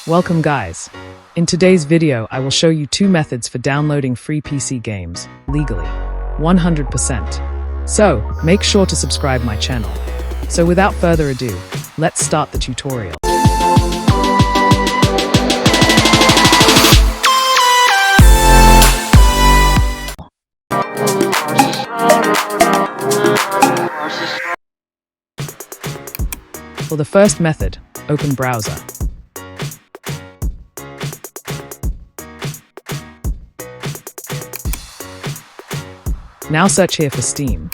Welcome guys. In today's video, I will show you two methods for downloading free PC games, legally, 100%. So, make sure to subscribe my channel. So without further ado, let's start the tutorial. For the first method, open browser. Now search here for Steam.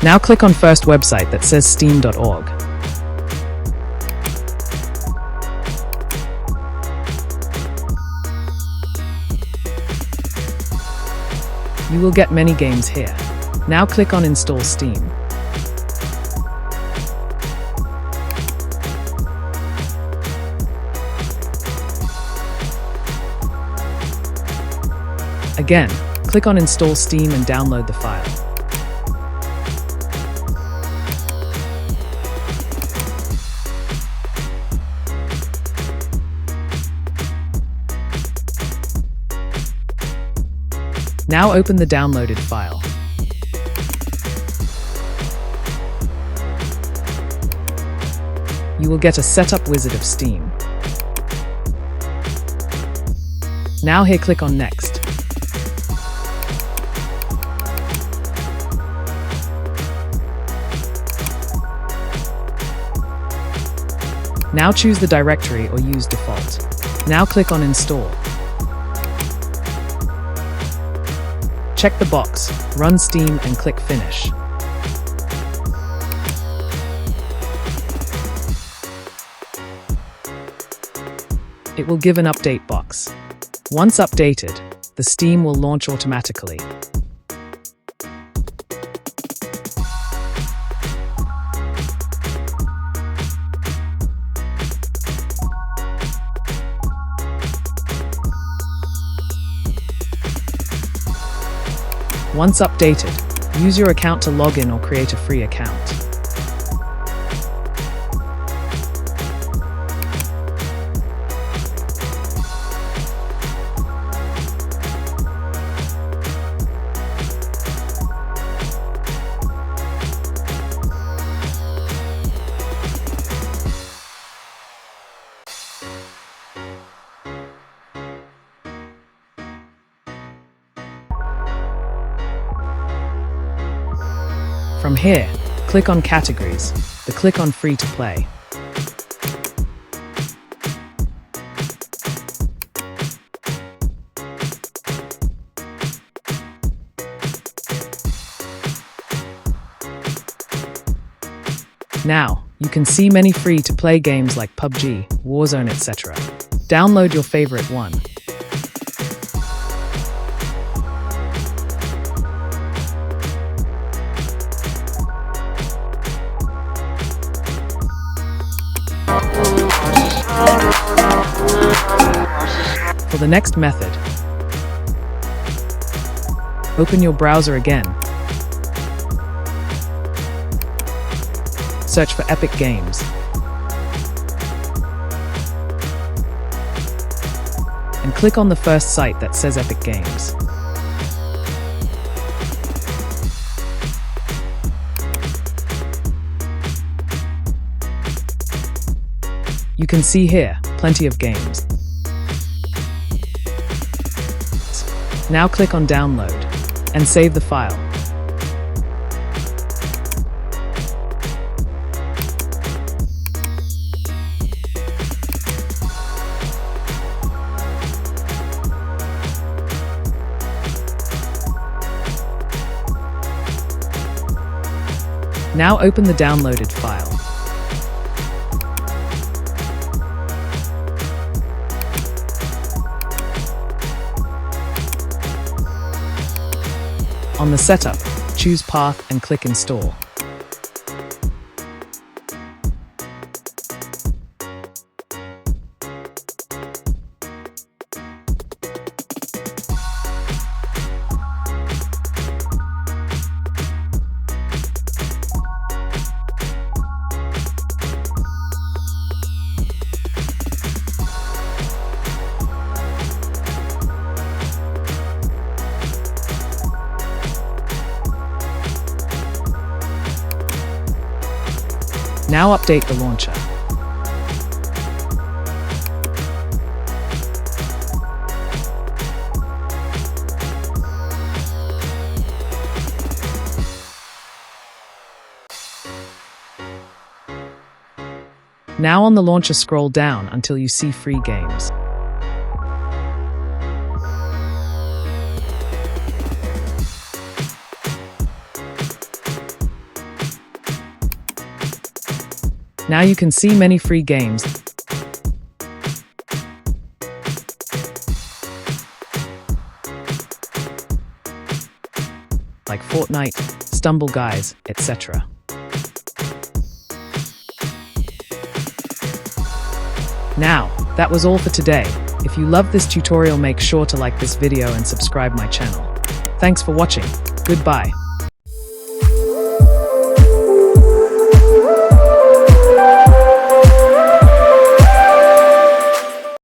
Now click on first website that says steam.org. You will get many games here. Now click on Install Steam. Again, click on Install Steam and download the file. Now open the downloaded file. You will get a setup wizard of Steam. Now here click on Next. Now choose the directory or use default. Now click on Install. Check the box, run Steam and click Finish. It will give an update box. Once updated, the Steam will launch automatically. Once updated, use your account to log in or create a free account. From here, click on Categories, then click on Free to Play. Now, you can see many free-to-play games like PUBG, Warzone, etc. Download your favorite one. For the next method, open your browser again. Search for Epic Games. And click on the first site that says Epic Games. You can see here, plenty of games. Now click on Download and save the file. Now open the downloaded file. On the setup, choose Path and click Install. Now update the launcher. Now on the launcher, scroll down until you see free games. Now you can see many free games like Fortnite, Stumble Guys, etc. Now, that was all for today. If you loved this tutorial, make sure to like this video and subscribe my channel. Thanks for watching. Goodbye.